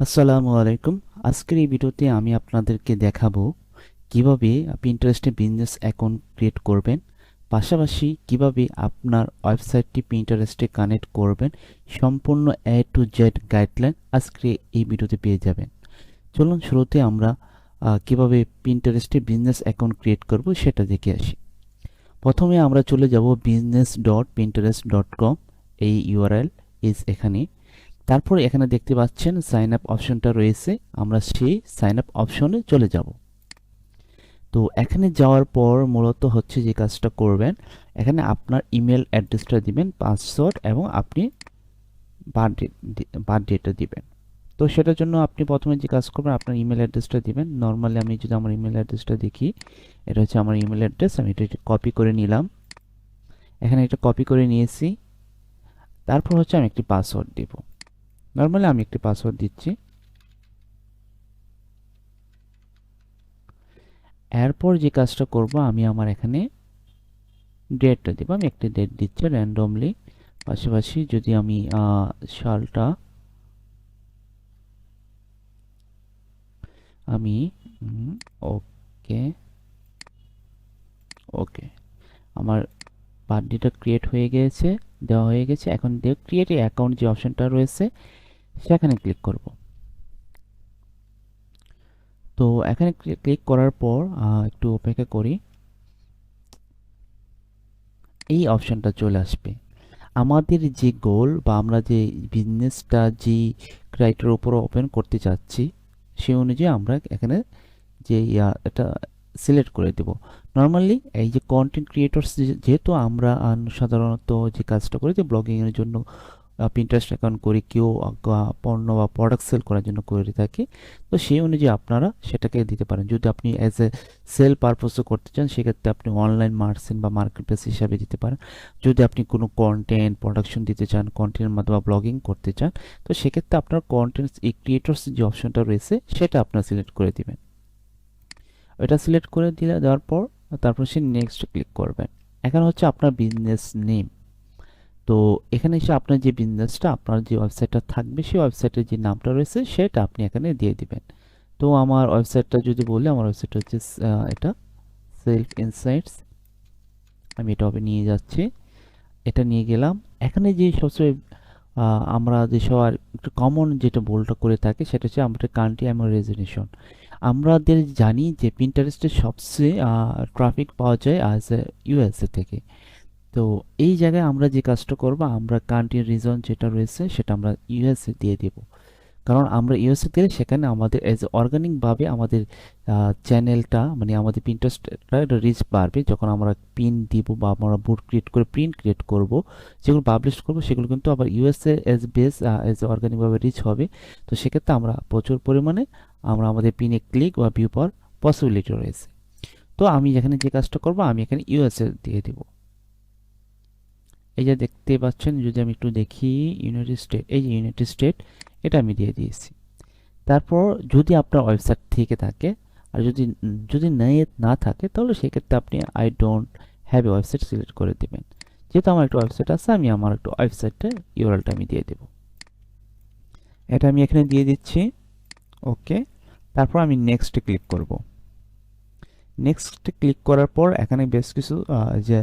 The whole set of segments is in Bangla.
আসসালামু আলাইকুম। আজকের এই ভিডিওতে আমি আপনাদেরকে দেখাবো কিভাবে পিন্টারেস্টে বিজনেস অ্যাকাউন্ট ক্রিয়েট করবেন, পাশাপাশি কিভাবে আপনার ওয়েবসাইটটি পিন্টারেস্টে কানেক্ট করবেন। সম্পূর্ণ এ টু জেড গাইডলাইন আজকে এই ভিডিওতে পেয়ে যাবেন। চলুন শুরুতে আমরা কিভাবে পিন্টারেস্টে বিজনেস অ্যাকাউন্ট ক্রিয়েট করব সেটা দেখে আসি। প্রথমে আমরা চলে যাব business.pinterest.com। এই ইউআরএল এখানে। তারপর এখানে দেখতে পাচ্ছেন সাইন আপ অপশনটা রয়েছে, আমরা সেই সাইন আপ অপশনে চলে যাব। তো এখানে যাওয়ার পর মূলত হচ্ছে যে কাজটা করবেন, এখানে আপনার ইমেল অ্যাড্রেসটা দিবেন, পাসওয়ার্ড এবং আপনি বার্থডেটা দিবেন। তো সেটার জন্য আপনি প্রথমে যে কাজ করবেন, আপনার ইমেল অ্যাড্রেসটা দিবেন। নর্মালি আমি যদি আমার ইমেল অ্যাড্রেসটা দেখি, এটা হচ্ছে আমার ইমেল অ্যাড্রেস। আমি এটা কপি করে নিলাম, এখানে এটা কপি করে নিয়েছি। তারপর হচ্ছে আমি একটি পাসওয়ার্ড দিব। নর্মালি আমি একটি পাসওয়ার্ড দিচ্ছি। এরপর যে কাজটা করব, আমি আমার এখানে ডেটটা দেবো। আমি একটা ডেট দিচ্ছি র্যান্ডমলি। পাশাপাশি যদি আমি সালটা আমি ওকে ওকে আমার বার্থডেটা ক্রিয়েট হয়ে গেছে, দেওয়া হয়ে গেছে। এখন ক্রিয়েট অ্যাকাউন্ট যে অপশনটা রয়েছে সেখানে ক্লিক করব। তো এখানে ক্লিক করার পর একটু অপেক্ষা করি, এই অপশনটা চলে আসবে। আমাদের যে গোল বা আমরা যে বিজনেসটা যে ক্রাইটেরিয়ার উপর ওপেন করতে চাচ্ছি সেই অনুযায়ী আমরা এখানে যে এটা সিলেক্ট করে দেব। নর্মালি এই যে কন্টেন্ট ক্রিয়েটরস, যেহেতু আমরা সাধারণত যে কাজটা করি যে ব্লগিংয়ের জন্য পিন্টারেস্ট অ্যাকাউন্ট করি, কেউ পণ্য বা প্রোডাক্ট সেল করার জন্য করে থাকি। তো সেই অনুযায়ী আপনারা সেটাকে দিতে পারেন। যদি আপনি অ্যাজ এ সেল পারপোজও করতে চান, সেক্ষেত্রে আপনি অনলাইন মার্চেন্ট বা মার্কেট প্লেস হিসাবে দিতে পারেন। যদি আপনি কোনো কন্টেন্ট প্রোডাকশন দিতে চান, কন্টেন্টের মাধ্যমে ব্লগিং করতে চান, তো সেক্ষেত্রে আপনার কন্টেন্ট ক্রিয়েটর্স যে অপশনটা রয়েছে সেটা আপনারা সিলেক্ট করে দিবেন। এটা সিলেক্ট করে দেওয়ার পর তারপর সে নেক্সট ক্লিক করবেন। এখানে হচ্ছে আপনার বিজনেস নেম। তো এখানে এসে আপনার যে বিজনেসটা, আপনার যে ওয়েবসাইটটা থাকবে সেই ওয়েবসাইটের যে নামটা রয়েছে সেটা আপনি এখানে দিয়ে দিবেন। তো আমার ওয়েবসাইটটা যদি বলি, আমার ওয়েবসাইট হচ্ছে এটা সেলফ ইনসাইটস। আমি এটা হবে নিয়ে যাচ্ছি, এটা নিয়ে গেলাম। এখানে যে সবচেয়ে আমরা যে সবার একটু কমন যেটা ভুলটা করে থাকি সেটা হচ্ছে আমাদের কান্ট্রি এবং রেজিগনেশন। আমাদের জানি যে পিন্টারেস্টের সবচেয়ে ট্রাফিক পাওয়া যায় আজ ইউএসএ থেকে। তো এই জায়গায় আমরা যে কাজটা করব, আমরা কান্ট্রি রিজন যেটা রয়েছে সেটা আমরা ইউএসএ দিয়ে দেব। কারণ আমরা ইউএসএ দিলে সেখানে আমাদের এজ অর্গানিকভাবে আমাদের চ্যানেলটা মানে আমাদের পিন্টারেস্টটা রিচ বাড়বে। যখন আমরা পিন দিব বা আমরা বুট ক্রিয়েট করে প্রিন্ট ক্রিয়েট করব, যেগুলো পাবলিশ করব, সেগুলো কিন্তু আবার ইউএসএ এজ বেস এজ অর্গানিকভাবে রিচ হবে। তো সেক্ষেত্রে আমরা প্রচুর পরিমাণে আমরা আমাদের পিনে ক্লিক বা ভিউ পাওয়ার পসিবিলিটি রয়েছে। তো আমি এখানে যে কাজটা করব, আমি এখানে ইউএসএ দিয়ে দিব। এই যে দেখতে পাচ্ছেন, যদি আমি একটু দেখি ইউনাইটেড স্টেট, এই যে ইউনাইটেড স্টেট, এটা আমি দিয়ে দিয়েছি। তারপর যদি আপনার ওয়েবসাইট থেকে থাকে, আর যদি যদি না থাকে, তাহলে সেক্ষেত্রে আপনি I don't have a website select করে দেবেন। যেহেতু আমার একটা ওয়েবসাইট আছে, আমি আমার একটা ওয়েবসাইটের ইউআরএলটা আমি দিয়ে দেব। এটা আমি এখানে দিয়ে দিচ্ছি, ওকে। তারপর আমি নেক্সট ক্লিক করব। নেক্সট ক্লিক করার পর এখানে বেশ কিছু যে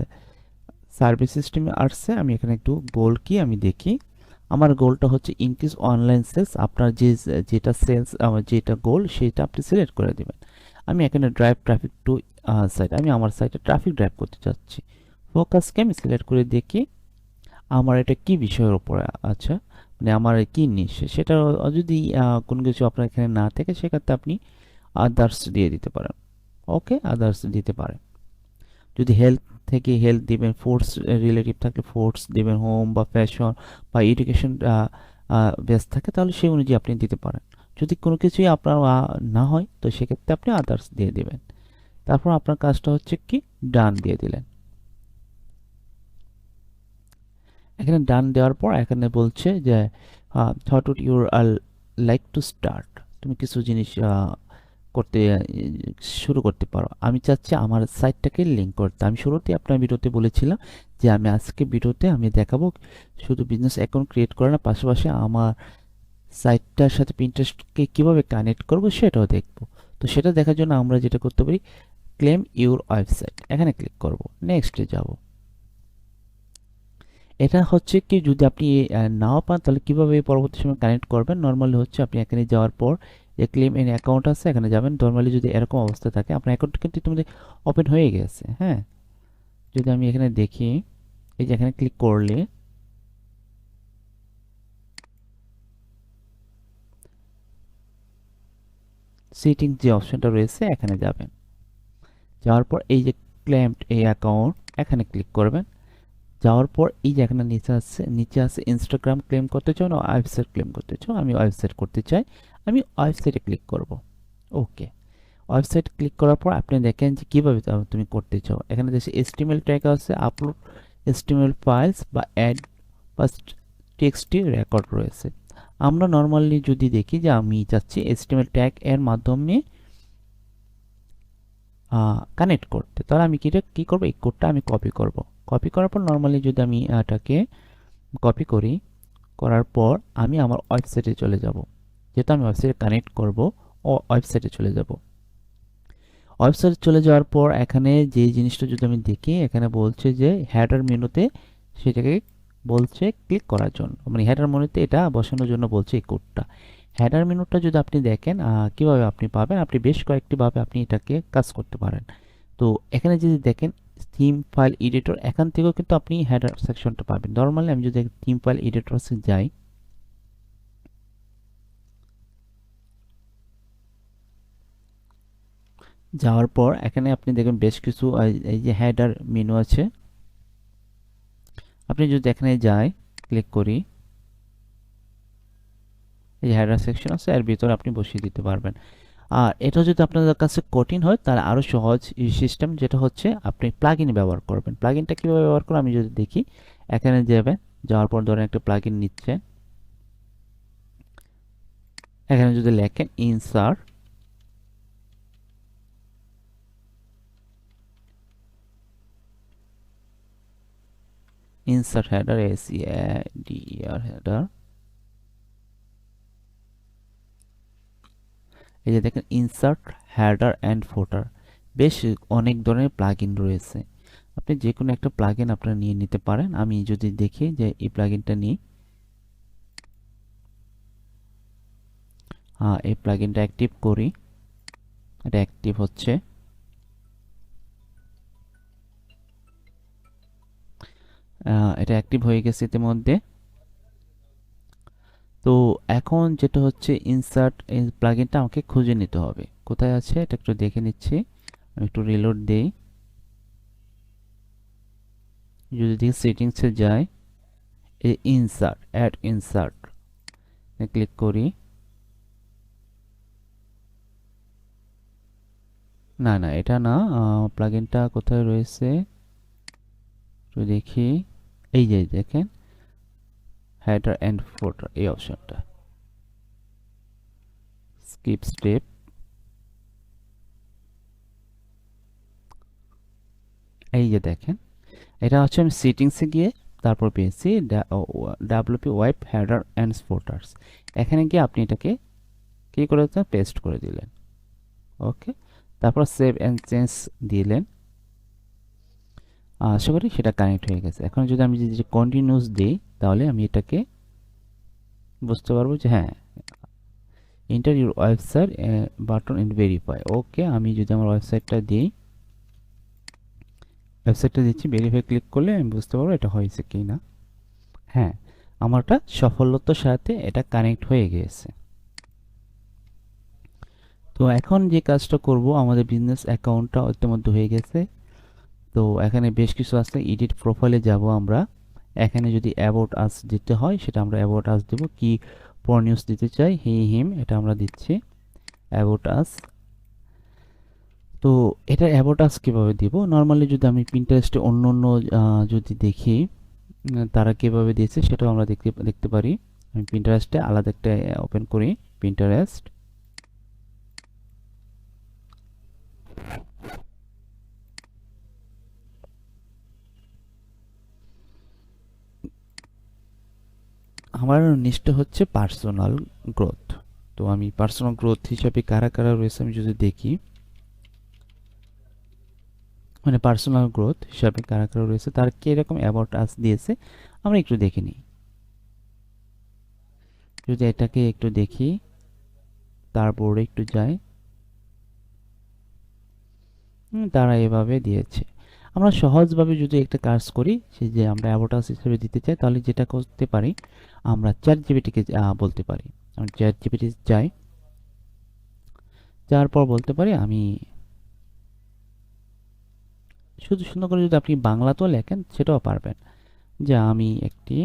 সার্ভিস সিস্টেমে আসছে, আমি এখানে একটু গোল কি আমি দেখি। আমার গোলটা হচ্ছে ইনক্রিজ অনলাইন সেলস। আপনার যেটা সেলস যেটা গোল সেটা আপনি সিলেক্ট করে দেবেন। আমি এখানে ড্রাইভ ট্রাফিক টু সাইট, আমি আমার সাইটে ট্রাফিক ড্রাইভ করতে চাচ্ছি। ফোকাসকে আমি সিলেক্ট করে দেখি আমার এটা কি বিষয়ের উপরে আছে, মানে আমার কি নিশ, সেটা যদি কোনো কিছু আপনার এখানে না থাকে সেক্ষেত্রে আপনি আদার্স দিয়ে দিতে পারেন। ওকে, আদার্স দিতে পারেন। যদি হেলথ থেকে হেলথ দিবেন, ফুডস রিলেটিভ থাকলে ফুডস দিবেন, হোম বা ফ্যাশন বা এডুকেশন বেস থাকে তাহলে সেই অনুযায়ী আপনি দিতে পারেন। যদি কোনো কিছুই আপনার না হয় তো সেক্ষেত্রে আপনি আদার্স দিয়ে দিবেন। তারপর আপনার কাজটা হচ্ছে কি, ডান দিয়ে দিলেন। এখানে ডান দেওয়ার পর এখানে বলছে যে thought would your like to start, তুমি কিছু জিনিস করতে শুরু করতে পারো। আমি চাচ্ছি আমার সাইটটাকে লিঙ্ক করতে। আমি শুরুতেই আপনার ভিডিওতে বলেছিলাম যে আমি আজকে ভিডিওতে আমি দেখাবো শুধু বিজনেস অ্যাকাউন্ট ক্রিয়েট করে না, পাশাপাশি আমার সাইটটার সাথে পিন্টারেস্টকে কিভাবে কানেক্ট করব সেটাও দেখব। তো সেটা দেখার জন্য আমরা যেটা করতে পারি, ক্লেম ইউর ওয়েবসাইট, এখানে ক্লিক করব, নেক্সটে যাব। এটা হচ্ছে কি, যদি আপনি নাও পান তাহলে কিভাবে পরবর্তী সময় কানেক্ট করবেন, নর্মালি হচ্ছে আপনি এখানে যাওয়ার পর যে ক্লেম এন অ্যাকাউন্ট আছে এখানে যাবেন। নর্মালি যদি এরকম অবস্থা থাকে, আপনার অ্যাকাউন্ট কিন্তু ইতিমধ্যে ওপেন হয়ে গেছে। হ্যাঁ, যদি আমি এখানে দেখি, এই যে এখানে ক্লিক করলে সেটিং যে অপশনটা রয়েছে এখানে যাবেন। যাওয়ার পর এই যে ক্লেমড এই অ্যাকাউন্ট এখানে ক্লিক করবেন। যাওয়ার পর এই যে এখানে নিচে আছে ইনস্টাগ্রাম ক্লেম করতে চাও না ওয়েবসাইট ক্লেম করতে চাও, আমি ওয়েবসাইট করতে চাই, আমি ওয়েবসাইটে ক্লিক করব। ওকে, ওয়েবসাইট ক্লিক করার পর আপনি দেখেন যে কীভাবে তুমি করতে চাও। এখানে যে HTML ট্যাগ আছে, আপলোড HTML ফাইলস বা অ্যাড বা টেক্সটি রেকর্ড রয়েছে। আমরা নর্মালি যদি দেখি যে আমি চাচ্ছি HTML ট্যাগ এর মাধ্যমে কানেক্ট করতে, তাহলে আমি কি করব, এই কোডটা আমি কপি করব। কপি করার পর নর্মালি যদি আমি এটাকে কপি করার পর আমি আমার ওয়েবসাইটে চলে যাব। যেহেতু আমি ওয়েবসাইটে কানেক্ট করব, ওয়েবসাইটে চলে যাব। ওয়েবসাইটে চলে যাওয়ার পর এখানে যে জিনিসটা যদি আমি দেখি, এখানে বলছে যে হেডার মেনুতে সেটাকে বলছে ক্লিক করার জন্য, মানে হেডার মেনুতে এটা বসানোর জন্য বলছে এই কোডটা। হেডার মেনুটা যদি আপনি দেখেন কিভাবে আপনি পাবেন, আপনি বেশ কয়েকটিভাবে আপনি এটাকে কাজ করতে পারেন। তো এখানে যদি দেখেন থিম ফাইল এডিটর, এখান থেকেও কিন্তু আপনি হেডার সেকশনটা পাবেন। নর্মালি আমি যদি থিম ফাইল এডিটরসে যাই, যাওয়ার পর এখানে আপনি দেখবেন বেশ কিছু এই যে হেডার মেনু আছে। আপনি যদি এখানে যাই, ক্লিক করি, এই হেডার সেকশন আছে, এর ভিতরে আপনি বসিয়ে দিতে পারবেন। আর এটা যদি আপনাদের কাছে কঠিন হয় তাহলে আরও সহজ সিস্টেম, যেটা হচ্ছে আপনি প্লাগইন ব্যবহার করবেন। প্লাগইনটা কীভাবে ব্যবহার করবেন আমি যদি দেখি, এখানে যাবেন, যাওয়ার পর ধরেন একটা প্লাগইন নিচ্ছে, এখানে যদি লেখেন ইনসার্ট হেডার, SEADER হেডার, এই যে দেখেন ইনসার্ট হেডার অ্যান্ড ফুটার, বেশ অনেক ধরনের প্লাগইন রয়েছে। আপনি যে কোনো একটা প্লাগইন আপনারা নিয়ে নিতে পারেন। আমি যদি দেখি যে এই প্লাগইনটা নিই, এই প্লাগইনটা অ্যাক্টিভ করি, এটা অ্যাক্টিভ হচ্ছে। এটা অ্যাক্টিভ হয়ে গেছে ইতিমধ্যে। তো এখন যেটা হচ্ছে ইনসার্ট এই প্লাগইনটা আমাকে খুঁজে নিতে হবে, কোথায় আছে এটা একটু দেখে নিচ্ছি। আমি একটু রিলোড দেই, যদি দেখি সেটিংসে যাই, এই ইনসার্ট ক্লিক করি, না না এটা না, প্লাগইনটা কোথায় রয়েছে একটু দেখি। এই যে দেখেন হেডার অ্যান্ড ফুটার, এই অপশনটা স্কিপ স্টেপ, এই যে দেখেন এটা হচ্ছে আমি সেটিংসে গিয়ে তারপর পেয়েছি WP web header and footers. এখানে গিয়ে আপনি এটাকে কি করে পেস্ট করে দিলেন। ওকে, তারপর সেভ অ্যান্ড চেঞ্জ দিলেন, আশা করি সেটা কানেক্ট হয়ে গেছে। এখন যদি আমি যদি কন্টিনিউস দিই তাহলে আমি এটাকে বুঝতে পারবো যে হ্যাঁ, enter your website button and verify. Okay, আমি যদি আমার ওয়েবসাইটটা দিই, ওয়েবসাইটটা দিচ্ছি, ভেরিফাই ক্লিক করলে আমি বুঝতে পারবো এটা হয়েছে কি না। হ্যাঁ, আমারটা সফলতার সাথে এটা কানেক্ট হয়ে গিয়েছে। তো এখন যে কাজটা করব, আমাদের বিজনেস অ্যাকাউন্টটা ইতিমধ্যে হয়ে গেছে। তো এখানে বেশ কিছু আছে, এডিট প্রোফাইলে যাব আমরা। এখানে যদি অ্যাবাউট আস দিতে হয় সেটা আমরা অ্যাবাউট আস দেব, কি পর নিউজ দিতে চাই হি হিম, এটা আমরা দিচ্ছি অ্যাবাউট আস। তো এটা অ্যাবাউট আস কীভাবে দিব, নর্মালি যদি আমি পিন্টারেস্টে অন্য অন্য যদি দেখি তারা কীভাবে দিয়েছে সেটাও আমরা দেখতে পারি। আমি পিন্টারেস্টে আলাদা একটা ওপেন করি, পিন্টারেস্ট। আমার নিচটা হচ্ছে পার্সোনাল গ্রোথ। তো আমি পার্সোনাল গ্রোথ হিসাবে কারা কারা রয়েছে আমি যদি দেখি, মানে পার্সোনাল গ্রোথ হিসাবে কারা কারা রয়েছে তার কিরকম অ্যাবাউট আস দিয়েছে আমরা একটু দেখে নিই। যদি এটাকে একটু দেখি, তার বোর্ডে একটু যাই, তারা এভাবে দিয়েছে। আমরা সহজভাবে যদি একটা কাজ করি, সে যে আমরা অ্যাবাউট আস হিসেবে দিতে চাই, তাহলে যেটা করতে পারি আমরা চ্যাট জিপিটিকে বলতে পারি। আমরা চ্যাট জিপিটি যাই, যাওয়ার পর বলতে পারি আমি শুধু সুন্দর করে যদি আপনি বাংলাতেও লেখেন সেটাও পারবেন, যে আমি একটি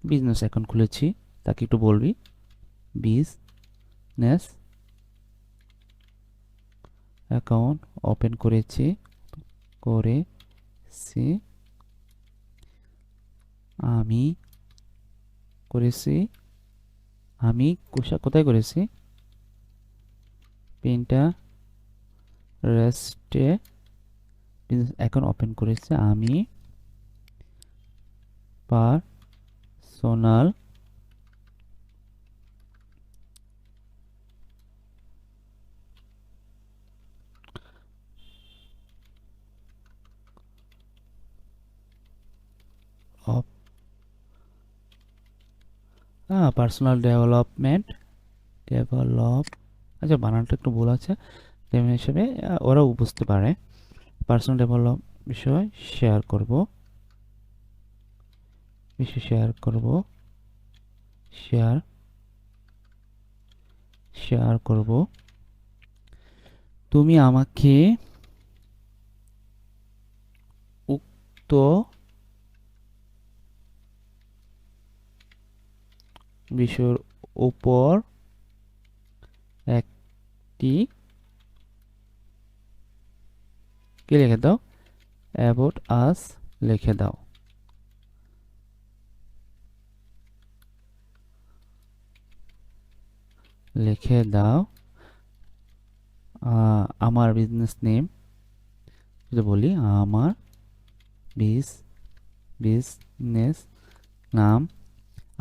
বিজনেস অ্যাকাউন্ট খুলেছি, তাকে একটু বলবি বিজনেস অ্যাকাউন্ট ওপেন করেছি আমি করেছি আমি কোথায় করেছি, পিন্টারেস্টে বিজনেস অ্যাকাউন্ট ওপেন করেছি আমি পার্সোনাল পার্সোনাল ডেভেলপ, আচ্ছা বানানটা একটু ভুল আছে, তেমনি হিসেবে ওরাও বুঝতে পারে। পার্সোনাল ডেভেলপ বিষয় শেয়ার করব, শেয়ার করব। তুমি আমাকে উক্ত বিষয়ের উপর একটি কি লিখে দাও, অ্যাবাউট আস লিখে দাও। আমার বিজনেস নেম যদি বলি, আমার বিজনেস নাম,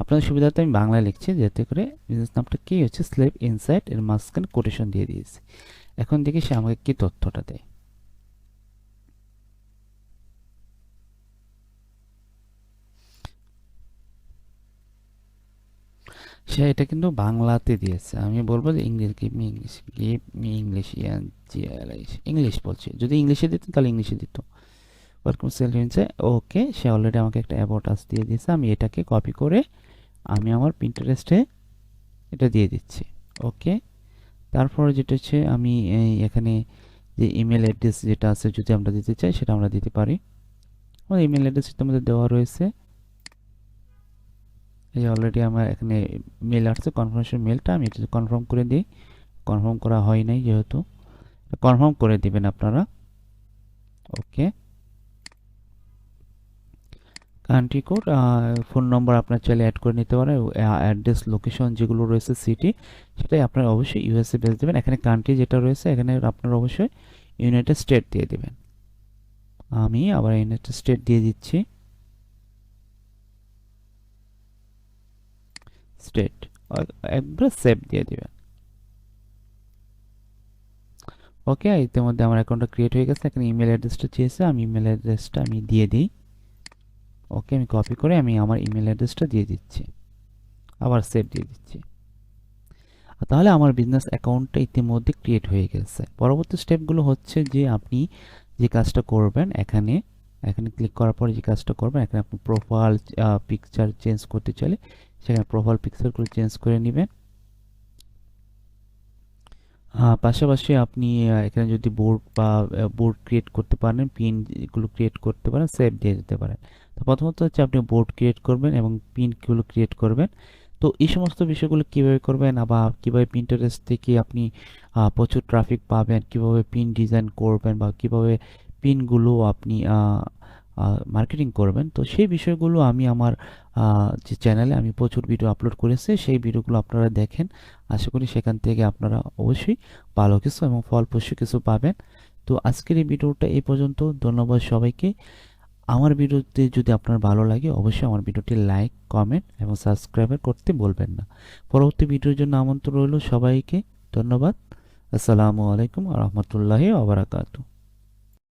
আপনাদের সুবিধার্থে আমি বাংলায় লিখছি যাতে করে বিজনেস নামটা কি হচ্ছে স্লেভ ইনসাইট এর মাঝখানে কোটেশন দিয়ে দিয়েছি। এখন দেখি সে আমাকে কি তথ্যটা দেয়। সে এটা কিন্তু বাংলাতে দিয়েছে, আমি বলবো যে English, give me English English বলছে, যদি ইংলিশে দিত তাহলে ইংলিশে দিত। ওয়েলকাম সেলফ, ওকে, সে অলরেডি আমাকে একটা অ্যাবাউট আস দিয়ে দিয়েছে, আমি এটাকে কপি করে আমি আমার পিন্টারেস্টে এটা দিয়ে দিচ্ছি। ওকে, তারপরে যেটা হচ্ছে আমি এখানে যে ইমেল অ্যাড্রেস যেটা আছে যদি আমরা দিতে চাই সেটা আমরা দিতে পারি। আমার ইমেল অ্যাড্রেস আমাদের দেওয়া রয়েছে, এই অলরেডি আমার এখানে মেল আসছে, কনফার্মেশন মেলটা আমি এটা কনফার্ম করে দিই। কনফার্ম করা হয় নাই যেহেতু, কনফার্ম করে দিবেন আপনারা। ওকে, কান্ট্রি কোড, ফোন নম্বর আপনার চাইলে অ্যাড করে নিতে পারেন, অ্যাড্রেস লোকেশন যেগুলো রয়েছে সিটি সেটাই আপনারা অবশ্যই ইউএসএ বেস দেবেন। এখানে কান্ট্রি যেটা রয়েছে এখানে আপনারা অবশ্যই ইউনাইটেড স্টেট দিয়ে দেবেন। আমি আবার ইউনাইটেড স্টেট দিয়ে দিচ্ছি, স্টেট, একবার সেভ দিয়ে দিবেন। ওকে, ইতিমধ্যে আমার অ্যাকাউন্টটা ক্রিয়েট হয়ে গেছে। এখানে ইমেল অ্যাড্রেসটা চেয়েছে, আমি ইমেল অ্যাড্রেসটা আমি দিয়ে দিই। ওকে, আমি কপি করে আমি আমার ইমেল অ্যাড্রেসটা দিয়ে দিচ্ছি, আবার সেভ দিয়ে দিচ্ছি। তাহলে আমার বিজনেস অ্যাকাউন্টটা ইতিমধ্যে ক্রিয়েট হয়ে গেছে। পরবর্তী স্টেপগুলো হচ্ছে যে আপনি যে কাজটা করবেন, এখানে ক্লিক করার পরে যে কাজটা করবেন, এখানে আপনি প্রোফাইল পিকচার চেঞ্জ করতে চাইলে সেখানে প্রোফাইল পিকচারগুলো চেঞ্জ করে নেবেন। পাশাপাশি আপনি এখানে যদি বোর্ড ক্রিয়েট করতে পারেন, পিন এগুলো ক্রিয়েট করতে পারেন, সেভ দিয়ে দিতে পারেন। তো প্রথমত হচ্ছে আপনি বোর্ড ক্রিয়েট করবেন এবং পিনগুলো ক্রিয়েট করবেন। তো এই সমস্ত বিষয়গুলো কিভাবে করবেন, আবার কিভাবে পিন্টারেস্ট থেকে আপনি প্রচুর ট্রাফিক পাবেন, কিভাবে পিন ডিজাইন করবেন বা কিভাবে পিনগুলো আপনি মার্কেটিং করবেন, তো সেই বিষয়গুলো আমি আমার যে চ্যানেলে আমি প্রচুর ভিডিও আপলোড করেছি, সেই ভিডিওগুলো আপনারা দেখেন। আশা করি সেখান থেকে আপনারা অবশ্যই ভালো কিছু এবং ফলপ্রসূ কিছু পাবেন। তো আজকের এই ভিডিওটা এই পর্যন্ত। ধন্যবাদ সবাইকে। আমার ভিডিওতে যদি আপনার ভালো লাগে অবশ্যই আমার ভিডিওটি লাইক, কমেন্ট এবং সাবস্ক্রাইব করতে বলবেন না। পরবর্তী ভিডিওর জন্য আমন্ত্রণ রইল সবাইকে। ধন্যবাদ। আসসালামু আলাইকুম ওয়া রাহমাতুল্লাহি ওয়া বারাকাতুহু।